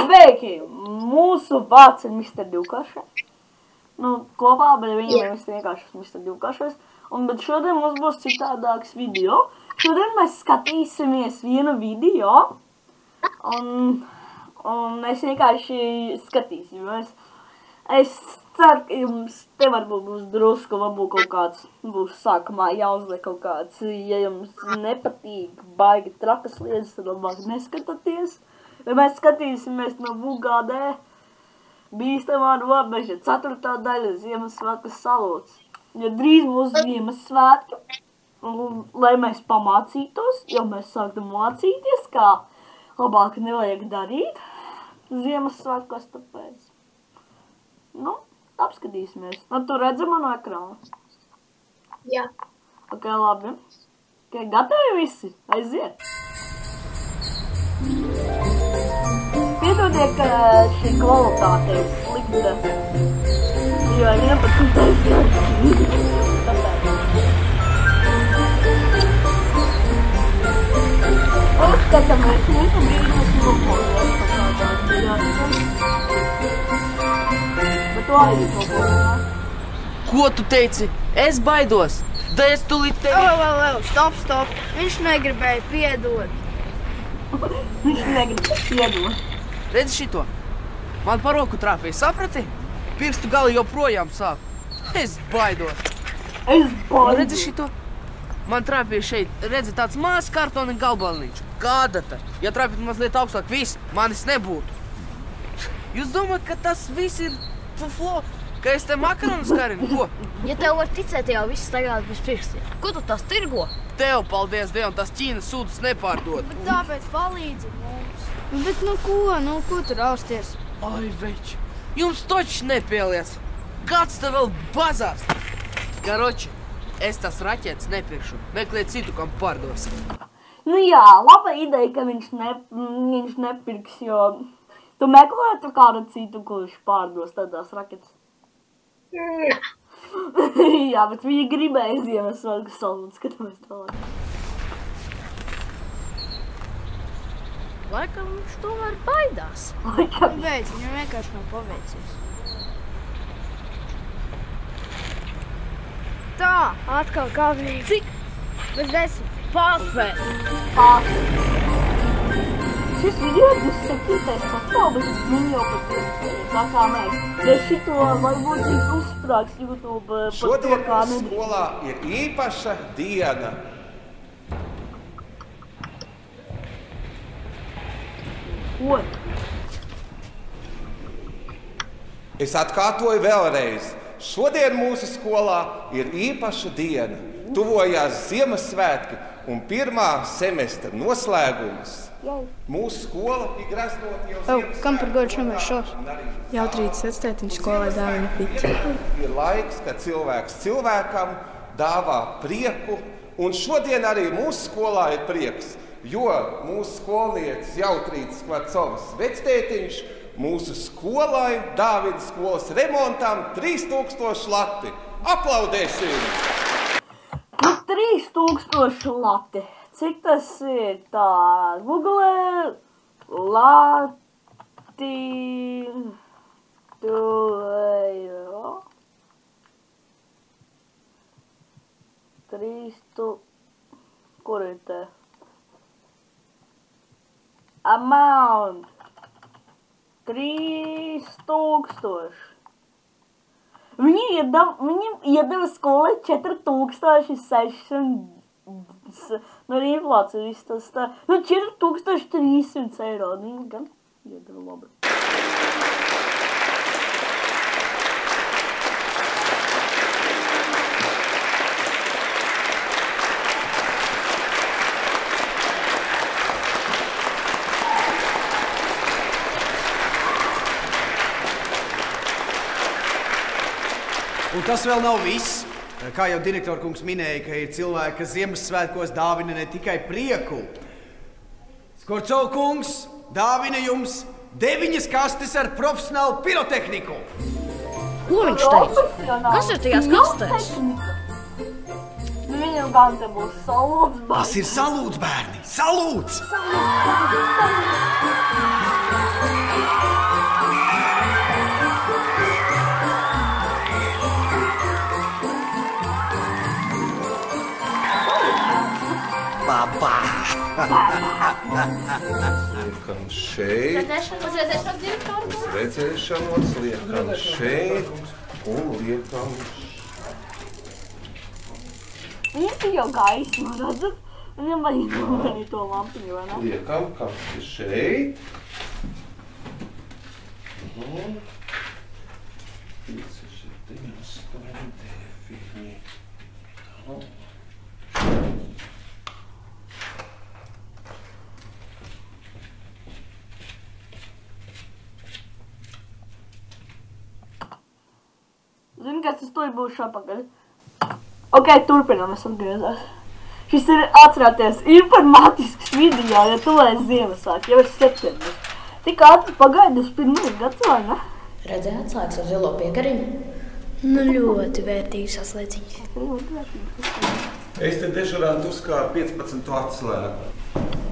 Sveiki! Mūsu vārds ir Mr. Divkašs. Nu, kopā, bet viņam ir vienkārši Mr. Divkašs. Bet šodien mums būs citādāks video. Šodien mēs skatīsimies vienu video. Un mēs vienkārši skatīsimies. Es ceru, ka jums te varbūt būs drusku, varbūt kaut kāds būs sākumā jāuzliek kaut kāds. Ja jums nepatīk baigi trakas lietas, tad labāk neskatāties. Ja mēs skatīsimies no VGD bīstamā robeža 4. daļa Ziemassvētku salūts. Jo drīz būs Ziemassvētki, un lai mēs pamācītos, jo mēs sākam mācīties, kā labāk nevajag darīt Ziemassvētkos, tāpēc. Nu, apskatīsimies. Nu, tu redzi manu ekrānu? Jā. Ok, labi. Ok, gatavi visi? Aiziet! Piedodiet, ka šī kvalitāte ir slikta, jo ir 11. Uzskatāmies mūsu brīdus nopoļos par kādām. Bet to arī nopoļos. Ko tu teici? Es baidos. Da es tulīt tevi... Stop. Viņš negribēja piedot. Viņš negribēja piedot. Redzi šito? Man par roku trāpīja, saprati? Pirkstu gali joprojām sāp. Es baidos. Redzi šito? Man trāpīja šeit, redzi, tāds mazs kartona galbalniņš. Kāda tad? Ja trāpīt mazliet augstāk, viss, manis nebūtu. Jūs domājat, ka tas viss ir fuflo? Ka es te makaronus karinu? Ko? Ja tev var ticēt, jau viss tagad bez pirkstiem. Ko tu tas tirgo? Tev, paldies Dievam, tas Ķīnas sūdas nepārdod. Bet tāpēc palīdzi mums. Bet ko tu rausties? Ai, veči, jums toči nepieliec. Kāds te vēl bazās? Karoči, es tas raķetes nepirkšu. Meklēt citu, kam pārdos. Nu jā, laba ideja, ka viņš nepirks, jo tu meklētu kādu citu, kurš pārdos tādās raķetes. Jā, bet viņi gribēja Ziemassvētku salūtu, skatāmies tālāk. Laikam viņš tomēr baidās. Beidz, viņam vienkārši nav paveicies. Tā, atkal kā viņi. Cik? Bez 10. Paspēt. Šis video būs 7. pasauli, bet viņi jau pat tā kā mēs. Bet šito varbūt ir uzsprāks YouTube par to, kā nedrīkst. Šodien skolā ir īpaša diena. Ko? Es atkārtoju vēlreiz. Šodien mūsu skolā ir īpaša diena. Tuvojās Ziemassvētki un 1. semestra noslēgums. Mūsu skola ir graznot jau Ziemassvētku. Kam par godu šomēr šos? Jautrītas vectētiņš skolai dāvina piķi. Ir laiks, kad cilvēks cilvēkam dāvā prieku, un šodien arī mūsu skolā ir prieks. Jo mūsu skolnieces Jautrītas Kvarcovas vectētiņš mūsu skolai dāvina skolas remontam 3000 lati. Aplaudēsim! Nu, 3000 lati. Cik tas ir tā? Google lati... eiro. 3000... Kur ir te? Amount 3000. Viņi iedeva skolai 4600. Nu, ir inflācija viss tas tā. Nu, 4300 eiro. Viņi gan iedeva labi. Un tas vēl nav viss. Kā jau direktorkungs minēja, ka ir cilvēki, kas Ziemassvētkos dāvina ne tikai prieku. Skorcovkungs dāvina jums 9 kastes ar profesionālu pirotehniku. Ko viņš teica? Kas ir tajās kastēs? Viņa viņiem gan te būs salūts bērni. Tas ir salūts, bērni! Salūts! Labā! Liekam šeit. Uz redzēšanos liekam šeit. Un liekam Viņiem ir jau gaisma, redzat? Viņiem vajag noganīt to lampiņu, vai ne? Liekam, kam ir šeit. 5, 7, 8, 9. Zini, kas tas tur būs apakaļ? Ok, turpinām, es atgriezās. Šis ir, atcerāties, informatisks video, ja tuvēs Ziemassvētki, jau ir septembris. Tik ātri pagaidus pirmie gads, vai ne? Redzēji atslēgas ar zilo piekariņu? Nu, ļoti vērtīgas atslēdziņas. Es te dežurantu uzkāru 15 atslēgu.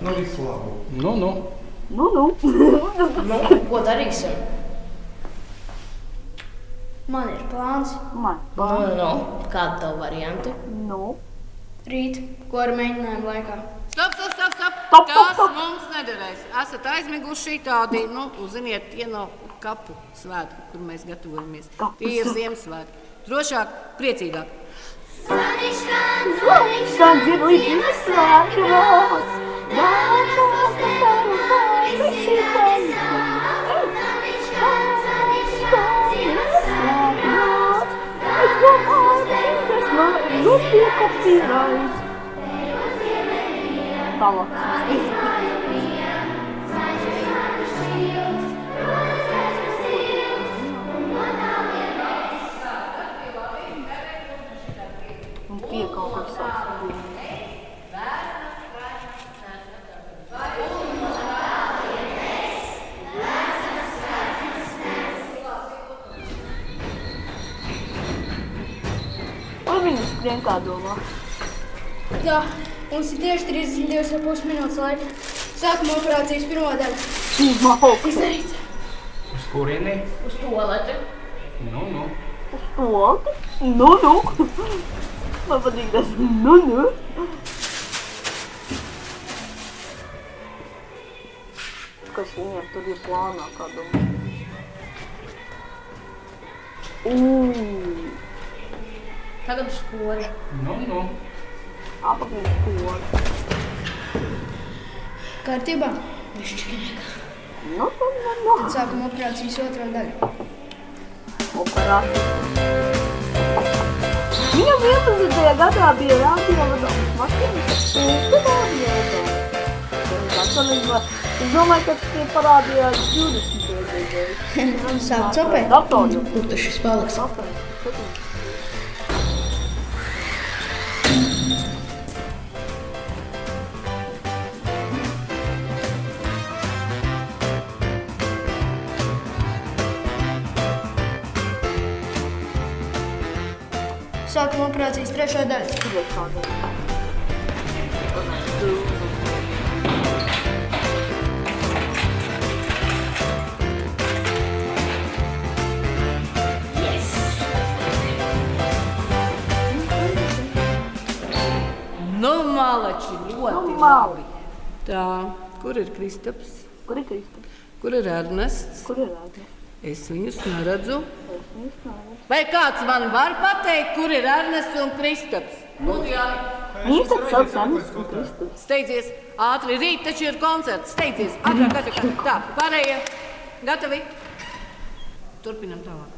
Nu, visu labu. Nu. Nu. Nu, ko darīsim? Man ir plāns. Man. Nu, kāda tavu varianti? Nu. Rīt, ko ar mēģinājumu laikā. Stop! Stop. Tas mums nederēs. Esat aizmiguši tādi, uzziniet, tie nav kapu svētki, kur mēs gatavojamies. Tie ir Ziemassvētki. Drošāk, priecīgāk. Skan dzird līdz izslēgšanos. Tālāk. Un pie kaut kas sāks. Vai viņi skrien kā domā? Jā, mums ir tieši 32,5 minūtes laika. Sākuma operācijas pirmā daļa. Izdarīts. Uz kurieni? Uz tualeti. Nu. Uz toaleti? Nu. Man patīk tas nu. Kas viņiem tur ir plānā, kā domā? Tagad uz skoli. Nu. Apakaļ skoli. Kārtībā. Višķikinieka. Nu. Tad sākuma operācijas otrā daļa. Operācija. Viņam 11. gadā bija radiovadovas mašīnas, un radiovadovas. Es domāju, ka tie parādījās 20. gadā. Sākt copēt. Datorju. Kur tu šis paliks? Sākuma operācijas trešā daļa. Nu, malači, ļoti labi. Tā, kur ir Kristaps? Kur ir Kristaps? Kur ir Ernests? Kur ir Ernests? Es viņus neredzu. Vai kāds man var pateikt, kur ir Ernests un Kristaps? Lūdzu, Jāni. Viņš taču sauc Ernests un Kristaps. Steidzies, ātri, rīt taču ir koncerts. Steidzies, ātrāk. Tā, pārējie. Gatavi? Turpinam tālāk.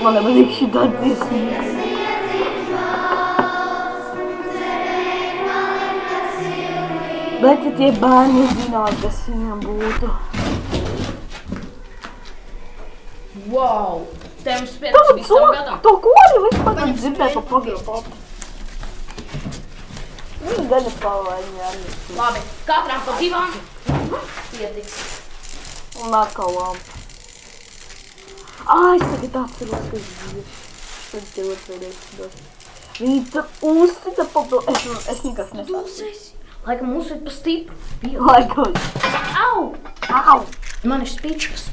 Man nepatīk šī tāda dziesma. Bet, ja tie bērni zinātu, kas viņam būtu. Wow! Tev spēks visam gadam. To kori vispār gan dzirdēt pa programmu. Viņi gan ir pavaini, Ernests. Labi, katram pa divām. Pietiks. Un atkal lampa. Es tagad atceros, ka es biju. Tad tev otrreiz dos. Viņi tur uzsita papildus. Es nekas nesācu. Laikam uzsita pa stipru. Laikam. Au! Au! Man ir spīčkas.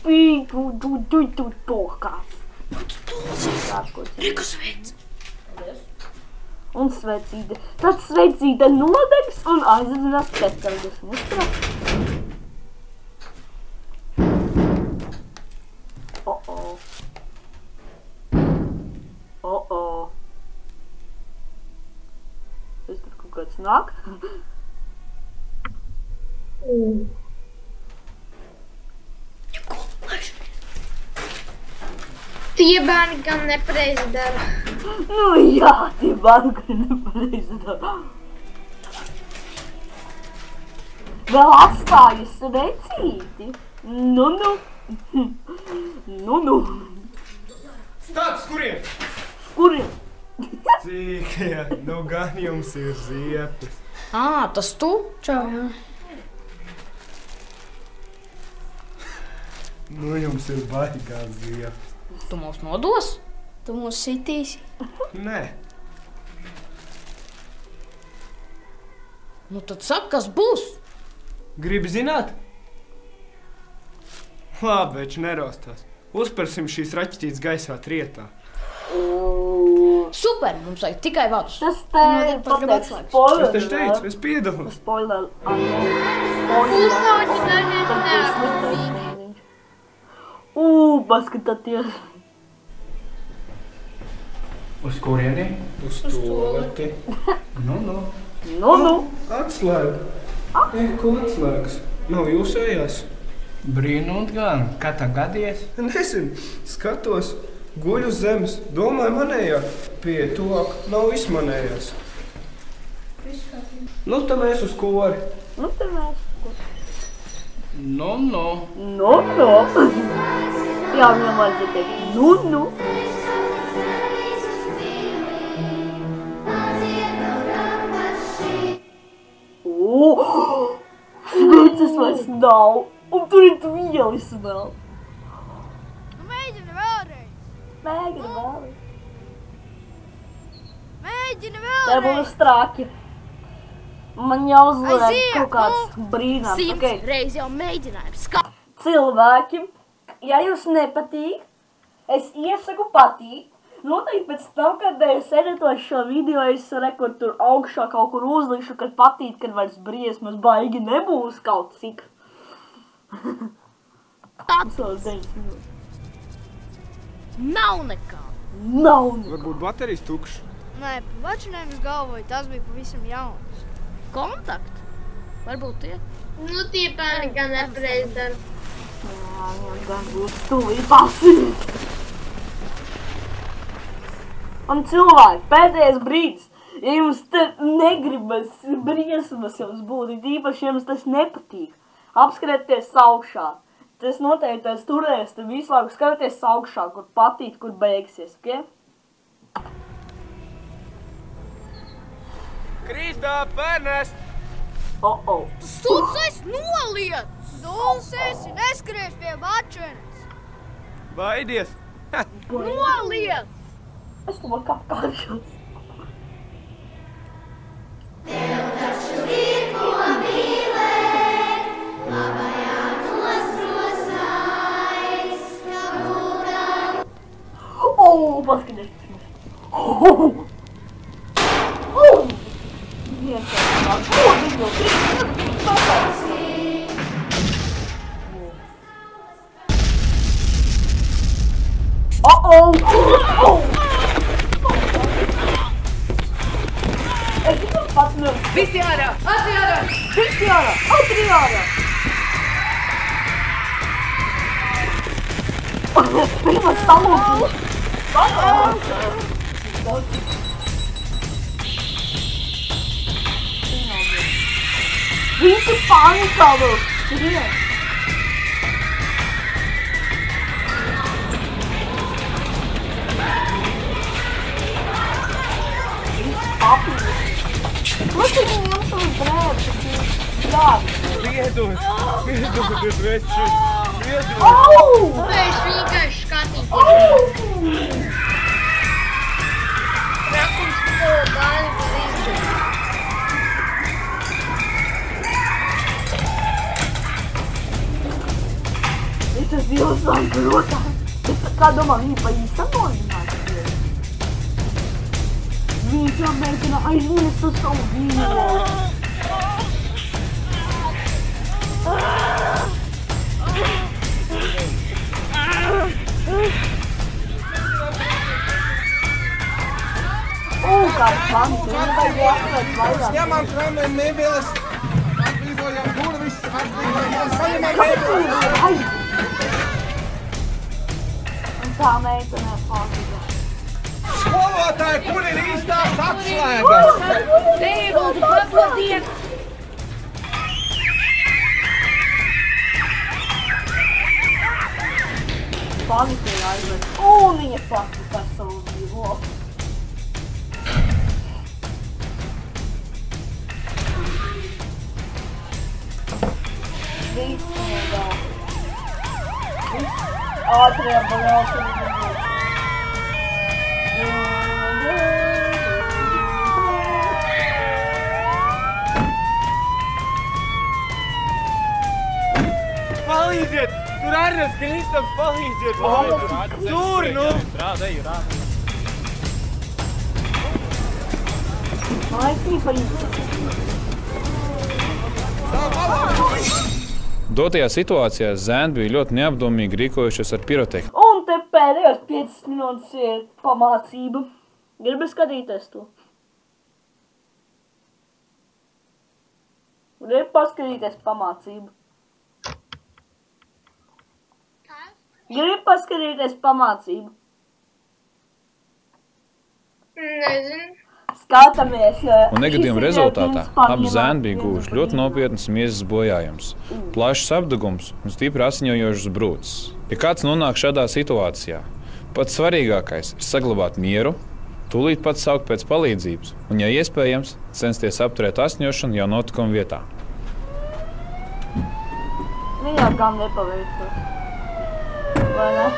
Tu tokās. Reku sveic. Un svecīte. Tad svecīte nodegs un aizdzinās pēckargas. Es tur kaut kāds nāk. Tie bērni gan nepareizi dara. Nu jā, tie bērni gan nepareizi dara. Vēl atstājas vecīti. Nu. Stāds, kurien? Kurien? Cik, jā, nu gan jums ir ziepes. Tas tu? Čau, jā. Nu jums ir baigās ziepes. Tu mūs nodos? Tu mūs sitīsi. Nē. Nu tad saka, kas būs? Gribi zināt? Labi, veči nerostās. Uzpersim šīs raķetītes gaisā trietā. Super, mums vajag tikai vadus. Tas te pateic spoiler. Es taču teicu, es piedalos. Spoiler. Uzlauķi dažreiz neatbildīgi. Paskatāties. Uz kurieni? Uz toleti. Nu. Atslēga. Ko atslēgas? Nav jūsējās? Brīnot gan, kā tā gadies? Nezinu, skatos, guļu uz zemes, domāju manējā. Pie tuvāk, nav viss manējās. Nu, tā mēs uz kori. Nu. Jā, viņam vajadzēja teikt, nu. Sveces vairs nav, un tur ir vielis vēl. Mēģini vēlreiz. Tā būs traki. Man jāuzliek kaut kāds brīnās. 100 reiz jau mēģinājums. Cilvēki, ja jūs nepatīk, es iesaku patīt. Noteikti pēc tam, kad es editošu šo video, es rekur tur augšā kaut kur uzlikšu, kad patīt, kad vairs briesmas baigi nebūs kaut cik. Nav nekā. Varbūt baterijas tukšs. Nē, pa vačinēm es galvoju, tas bija pavisam jauns. Kontakt? Varbūt tie? Nu, tie bērni gan nepareizi dara. Jā, viņam gan būs stulī pasīt. Un cilvēki, pēdējais brīdis, ja jums te negribas briesmas jums būt, īpaši jums tas nepatīk, apskatieties augšā. Tas noteikti es turēs, te visu laiku skatieties augšā, kur patīt, kur beigsies, ok? Kristā, pērnest! Sucis noliec! Dulsēs, neskries pie mačenes! Baidies! Noliec! Es tomēr kāpkāršos. Tev taču ir ko mīlēt, labajā nostrosājs, kā būtā. Paskatieties. Visi ārā! Ātri ārā! Visi ārā! Ātri ārā! Pirmā salūdzu! Visi panikā vēl! Skrien! Lūdzu, jums uz brēdu, jā. Piedod, veči! Es vienkārši skatīties. Rakums to gāzi var izdarīt. Tas Dievs man grotā. Es kā domā, viņi pa īstam nozināt. Viņš jau mēģina aizmirst uz savu vīnu. Kāds plāns, nevajag jāsvērt vairāk. Ņemam krēmēm mēbeles, atbrīvojam durvis, atbrīvojam saņemam mēbeles. Un tā meitene pārtīga. Skolotāji, kur ir īstās atslēgas? Teivuldu paklodiet! Panikēja aizvērt. Un viņa pati par savu dzīvo. Viss nedā. Viss ātrajā baļāšana dzīvo. Palīdziet! Tur Arnes Kristam palīdziet! Tur, nu! Rādeju. Dotajā situācijā zēni bija ļoti neapdomīgi rīkojušies ar pirotehniku. Un te pēdējos 5 minūtes ir pamācība. Gribi skatīties to? Gribi paskatīties pamācību? Gribi paskatīties pamācību? Nezinu. Skatāmies. Un negadījuma rezultātā abi zēni bija guvuši ļoti nopietnas miesas bojājums, plašs apdegums un stipri asiņojošas brūces. Ja kāds nonāk šādā situācijā, pats svarīgākais ir saglabāt mieru, tūlīt pats saukt pēc palīdzības un, ja iespējams, censties apturēt asiņošanu jau notikuma vietā. Viņā gan nepaveicot. Vai ne?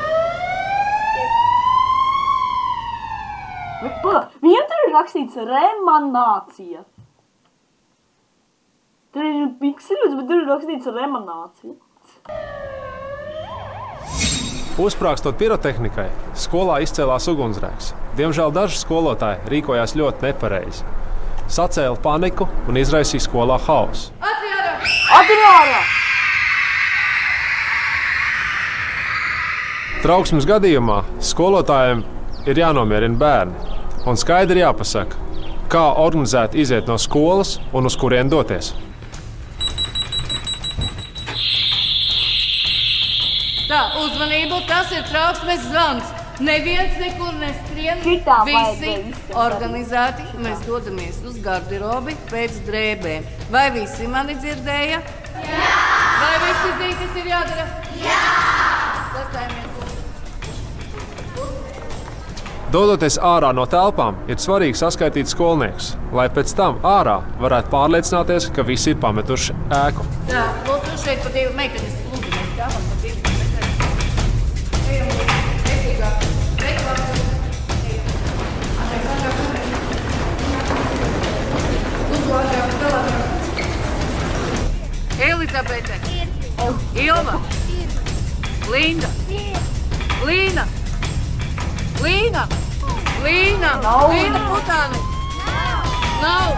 Viņam tur ir rakstīts remanācija. Tur ir pikseļus, bet tur ir rakstīts remanācija. Uzsprākstot pirotehnikai, skolā izcēlās ugunsgrēks. Diemžēl daži skolotāji rīkojās ļoti nepareizi. Sacēla paniku un izraisīja skolā haosu. Atrāra! Trauksmes gadījumā skolotājiem ir jānomierina bērni un skaidri jāpasaka, kā organizēt iziet no skolas un uz kurien doties. Tā, uzmanību, tas ir trauksmes zvans. Neviens nekur neskrien, visi organizēti. Mēs dodamies uz garderobi pēc drēbēm. Vai visi mani dzirdēja? Jā! Vai visi zina, kas ir jādara? Jā! Sastājamies. Dodoties ārā no telpām, ir svarīgi saskaitīt skolniekus, lai pēc tam ārā varētu pārliecināties, ka visi ir pametuši ēku. Tā, lūdzu, šeit pa divu meitenes lūdzu, mēs tāvam pa divu meitenes. Ejam, vecīgāk, vecvārdu. Lūdzu, ātrāk, vēl ātrāk. Elizabete. Ilva. Linda. Līna. Līna! Līna! Līna putāni! Nav!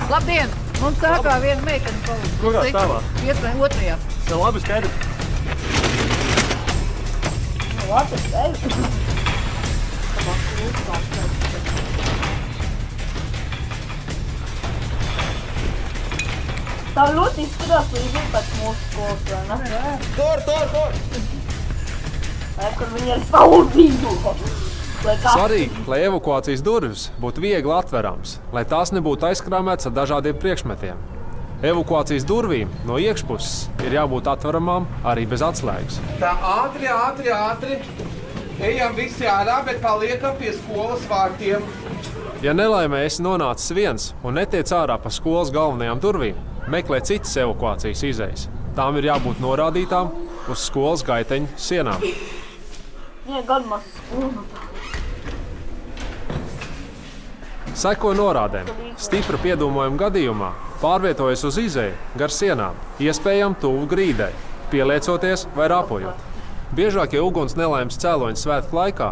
Labdien! Mums sākā viena meitene palīdz. Kurā stāvā? Iespējami otrajā. Tā labi skaidri. Labi skaidri. Tā ļoti izskatās līdzīgi pēc mūsu skolas, vai ne? Tur! Kur viņi ir savu vidu. Svarīgi, lai evakuācijas durvis būtu viegli atverams, lai tās nebūtu aizkrāmētas ar dažādiem priekšmetiem. Evakuācijas durvīm no iekšpuses ir jābūt atveramām arī bez atslēgas. Tā ātri! Ejam visi ārā, bet paliekam pie skolas vārtiem. Ja nelaimē esi nonācis viens un netiec ārā pa skolas galvenajām durvīm, meklē citas evakuācijas izejas. Tām ir jābūt norādītām uz skolas gaiteņu sienām. Seko norādēm. Stipra piedūmojuma gadījumā pārvietojas uz izeju gar sienām, iespējami tuvu grīdai, pieliecoties vai rāpojot. Biežākie uguns nelaimes cēloņu svētku laikā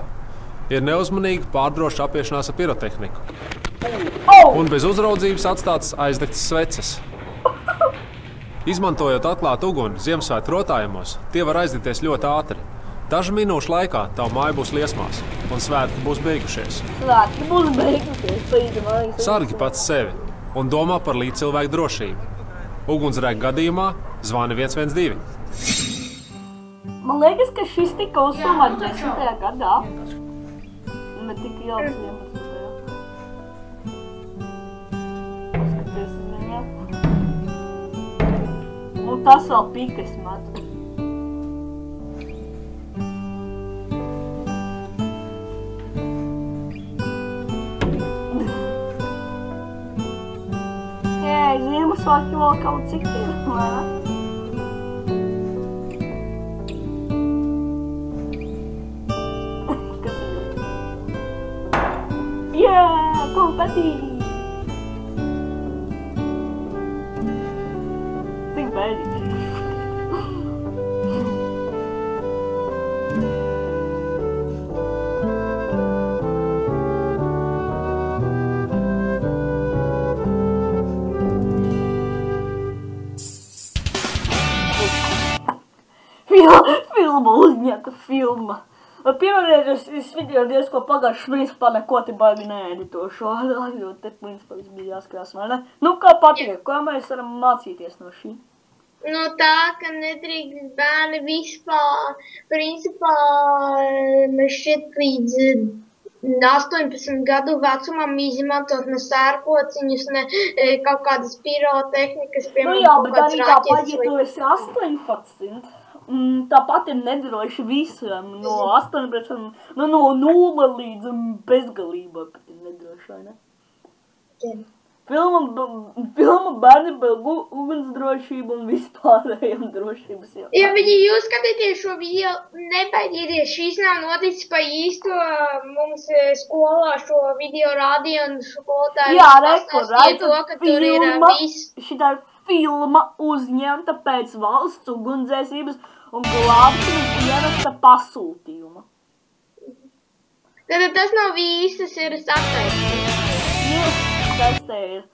ir neuzmanīga pārdroša apiešanās ar pirotehniku un bez uzraudzības atstātas aizdegtas sveces. Izmantojot atklātu uguni Ziemassvētku rotājumos, tie var aizdegties ļoti ātri. Dažu minūšu laikā tavu māju būs liesmās un svētki būs beigušies. Sargi pats sevi un domā par līdzcilvēku drošību. Ugunsgrēka gadījumā zvani 112. Man liekas, ka šis tika uzfilmēts 10. gadā. Bet tika jauks 11. Paskaties uz viņiem. Un tas vēl pikas metu. Ziemassvētki vēl kaut cik ir, vai ne? Kas ir? Jā, konfeti! Tik bēdīgi. Filma uzņemta filma. Pirmreiz es video diezko pagājuši, principā neko te baigi needitošu. Jo te principā viss bija jāskatās, vai ne? Nu, kā patīk, ko mēs varam mācīties no šī? No tā, ka nedrīkst bērni vispār, principā, mēs šķiet līdz 18 gadu vecumam izmantot ne sērkociņus, ne kaut kādas pirotehnikas, piemēram, kaut kāds raķetes. Nu jā, bet arī tāpat, ja tu esi 18, tāpat ir nedroši visiem, no 18, no 0 līdz bezgalībai pat ir nedroši, vai ne? Filma bērni par ugunsdrošību un vispārējām drošības jau. Ja viņi jūs skatīties šo video, nebaidieties, šīs nav noticis pa īsto, mums skolā šo video rādīja un skolotāji pastāstīja to, ka tur ir viss. Šitā ir filma uzņemta pēc valsts ugunsdzēsības un glābšanas dienesta pasūtījuma. Tad tas nav viss, tas ir sataisīts. Tas te ir.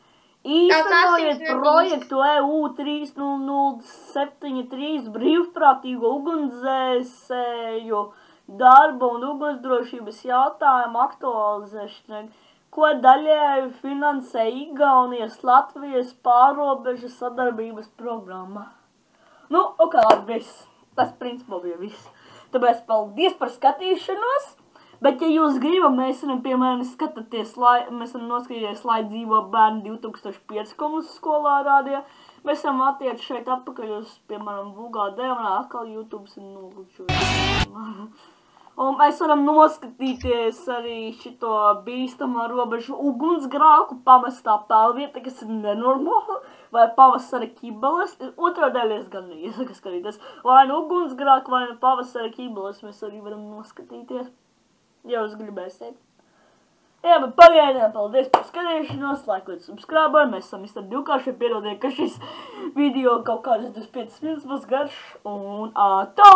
Īstenojiet projektu EU 3007-3 brīvprātīgo ugunsdzēsēju darba un ugunsdrošības jautājumu aktualizēšanai, ko daļēji finansē Igaunijas Latvijas pārrobežu sadarbības programma. Nu, ok, viss. Tas principā bija viss. Tāpēc paldies par skatīšanos. Bet, ja jūs gribat, mēs varam, piemēram, skatāties, mēs varam noskatīties, lai dzīvo bērni 2005, ko mums skolā rādīja. Mēs varam attiet šeit atpakaļ uz, piemēram, VGD un atkal YouTube ir nolūčojis. Un mēs varam noskatīties arī šito bīstamā robežu ugunsgrāku pamestā pelvieta, kas ir nenormāla, vai pavasara kibeles. Otrā daļa es gan neiesaku skatīties. Vai nu ugunsgrāku, vai nu pavasara kibeles mēs arī varam noskatīties. Ja jūs gribēsiet. Jā, bet pagaidām paldies par skatīšanos, laikot subscribe, mēs esam Mr. Divkārši, pierodiet, ka šis video kaut kādas 25 minūtes būs garš, un tā!